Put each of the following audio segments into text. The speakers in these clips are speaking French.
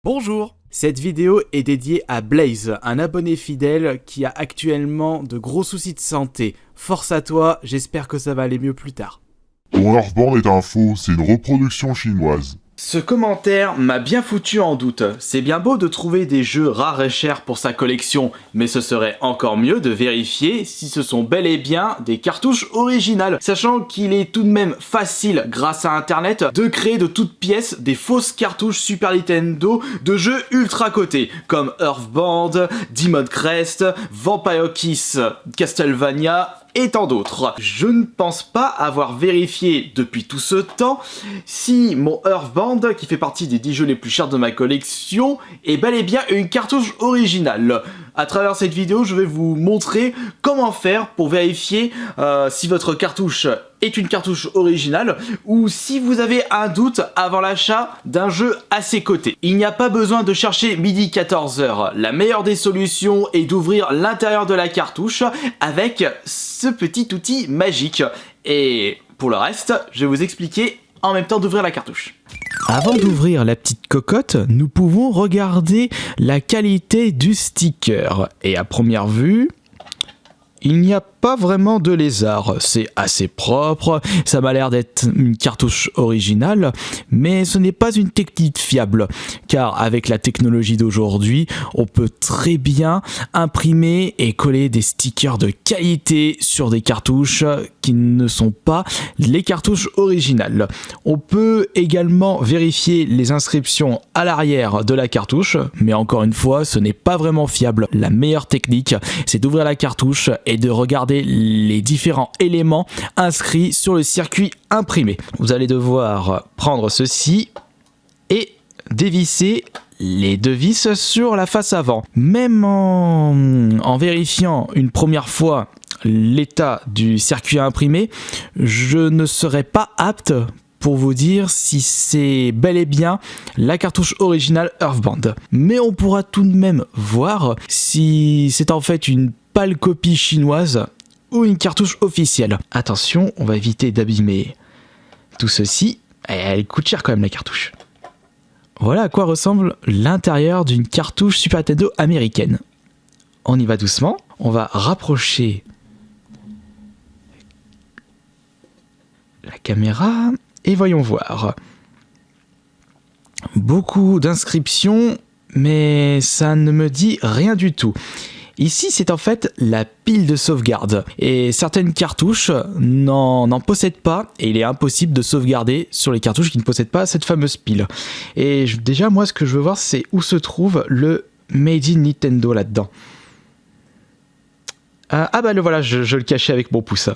Bonjour! Cette vidéo est dédiée à Blaze, un abonné fidèle qui a actuellement de gros soucis de santé. Force à toi, j'espère que ça va aller mieux plus tard. Ton Earthbound est un faux, c'est une reproduction chinoise. Ce commentaire m'a bien foutu en doute. C'est bien beau de trouver des jeux rares et chers pour sa collection, mais ce serait encore mieux de vérifier si ce sont bel et bien des cartouches originales, sachant qu'il est tout de même facile, grâce à internet, de créer de toutes pièces des fausses cartouches Super Nintendo de jeux ultra cotés, comme Earthbound, Demon Crest, Vampire Kiss, Castlevania, et tant d'autres. Je ne pense pas avoir vérifié depuis tout ce temps si mon Earthbound, qui fait partie des 10 jeux les plus chers de ma collection, est bel et bien une cartouche originale. À travers cette vidéo, je vais vous montrer comment faire pour vérifier si votre cartouche est une cartouche originale ou si vous avez un doute avant l'achat d'un jeu assez coté. Il n'y a pas besoin de chercher midi 14h. La meilleure des solutions est d'ouvrir l'intérieur de la cartouche avec ce petit outil magique. Et pour le reste, je vais vous expliquer en même temps d'ouvrir la cartouche. Avant d'ouvrir la petite cocotte, nous pouvons regarder la qualité du sticker. Et à première vue, il n'y a pas vraiment de lézard, c'est assez propre, ça m'a l'air d'être une cartouche originale, mais ce n'est pas une technique fiable, car avec la technologie d'aujourd'hui, on peut très bien imprimer et coller des stickers de qualité sur des cartouches qui ne sont pas les cartouches originales. On peut également vérifier les inscriptions à l'arrière de la cartouche, mais encore une fois, ce n'est pas vraiment fiable. La meilleure technique, c'est d'ouvrir la cartouche et de regarder les différents éléments inscrits sur le circuit imprimé. Vous allez devoir prendre ceci et dévisser les deux vis sur la face avant. Même en vérifiant une première fois l'état du circuit imprimé, je ne serai pas apte pour vous dire si c'est bel et bien la cartouche originale Earthbound. Mais on pourra tout de même voir si c'est en fait une pâle copie chinoise ou une cartouche officielle. Attention, on va éviter d'abîmer tout ceci. Elle coûte cher quand même la cartouche. Voilà à quoi ressemble l'intérieur d'une cartouche Super Nintendo américaine. On y va doucement. On va rapprocher la caméra et voyons voir. Beaucoup d'inscriptions, mais ça ne me dit rien du tout. Ici, c'est en fait la pile de sauvegarde. Et certaines cartouches n'en possèdent pas. Et il est impossible de sauvegarder sur les cartouches qui ne possèdent pas cette fameuse pile. Et déjà, moi, ce que je veux voir, c'est où se trouve le Made in Nintendo là-dedans. Ah bah le voilà, je le cachais avec mon pouce.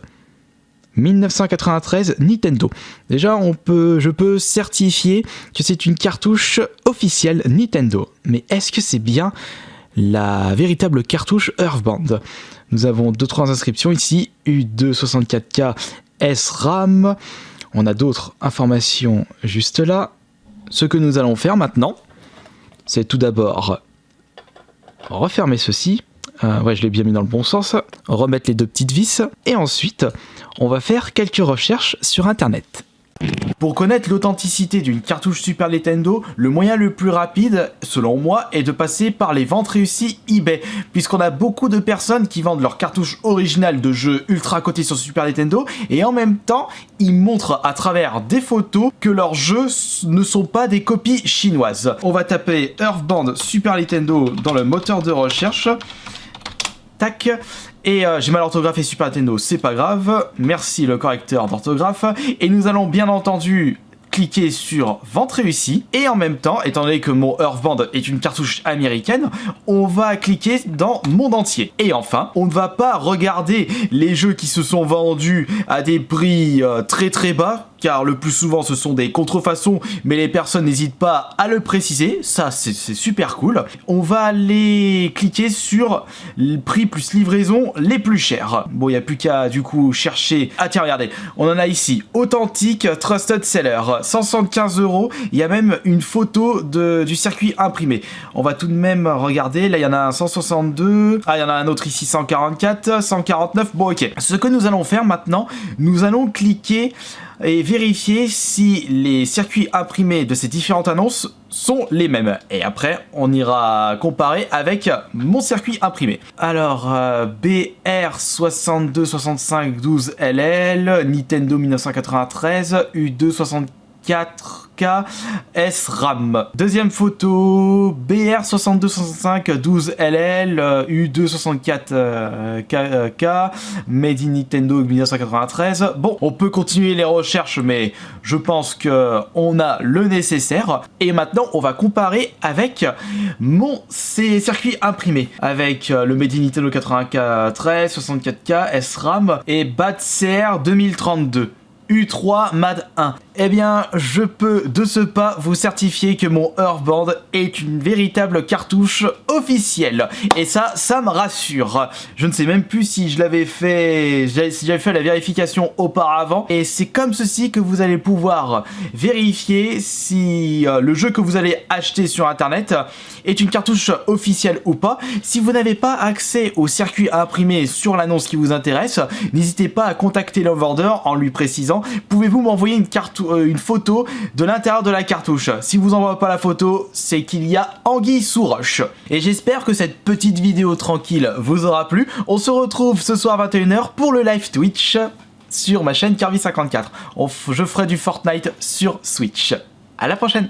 1993 Nintendo. Déjà, je peux certifier que c'est une cartouche officielle Nintendo. Mais est-ce que c'est bien la véritable cartouche Earthbound? Nous avons 2-3 inscriptions ici, U264K SRAM. On a d'autres informations juste là. Ce que nous allons faire maintenant, c'est tout d'abord refermer ceci. Ouais, je l'ai bien mis dans le bon sens. Remettre les deux petites vis. Et ensuite, on va faire quelques recherches sur internet. Pour connaître l'authenticité d'une cartouche Super Nintendo, le moyen le plus rapide, selon moi, est de passer par les ventes réussies eBay, puisqu'on a beaucoup de personnes qui vendent leurs cartouches originales de jeux ultra cotés sur Super Nintendo, et en même temps, ils montrent à travers des photos que leurs jeux ne sont pas des copies chinoises. On va taper Earthbound Super Nintendo dans le moteur de recherche. Tac. Et j'ai mal orthographié Super Nintendo, c'est pas grave, merci le correcteur d'orthographe. Et nous allons bien entendu cliquer sur vente réussie. Et en même temps, étant donné que mon Earthbound est une cartouche américaine, on va cliquer dans monde entier. Et enfin, on ne va pas regarder les jeux qui se sont vendus à des prix très très bas, car le plus souvent ce sont des contrefaçons, mais les personnes n'hésitent pas à le préciser, ça c'est super cool. On va aller cliquer sur le prix plus livraison les plus chers. Bon, il n'y a plus qu'à du coup chercher. Ah tiens, regardez, on en a ici, authentique Trusted Seller, 175 €, il y a même une photo du circuit imprimé. On va tout de même regarder, là il y en a un 162, ah il y en a un autre ici 144, 149, bon ok. Ce que nous allons faire maintenant, nous allons cliquer et vérifier si les circuits imprimés de ces différentes annonces sont les mêmes. Et après, on ira comparer avec mon circuit imprimé. Alors, BR626512LL, Nintendo 1993, U264K, SRAM. Deuxième photo, BR626512LL, U264K, Made in Nintendo 1993. Bon, on peut continuer les recherches, mais je pense qu'on a le nécessaire. Et maintenant, on va comparer avec ces circuits imprimés. Avec le Made in Nintendo 93, 64K, SRAM et BATCR 2032. U3 MAD 1. Eh bien, je peux de ce pas vous certifier que mon Earthband est une véritable cartouche officielle. Et ça me rassure. Je ne sais même plus si je l'avais fait, si j'avais fait la vérification auparavant. Et c'est comme ceci que vous allez pouvoir vérifier si le jeu que vous allez acheter sur internet est une cartouche officielle ou pas. Si vous n'avez pas accès au circuit imprimé sur l'annonce qui vous intéresse, n'hésitez pas à contacter le vendeur en lui précisant: pouvez-vous m'envoyer une photo de l'intérieur de la cartouche? Si vous envoie pas la photo, c'est qu'il y a anguille sous roche. Et j'espère que cette petite vidéo tranquille vous aura plu. On se retrouve ce soir à 21h pour le live Twitch sur ma chaîne Kirby54. Je ferai du Fortnite sur Switch. À la prochaine!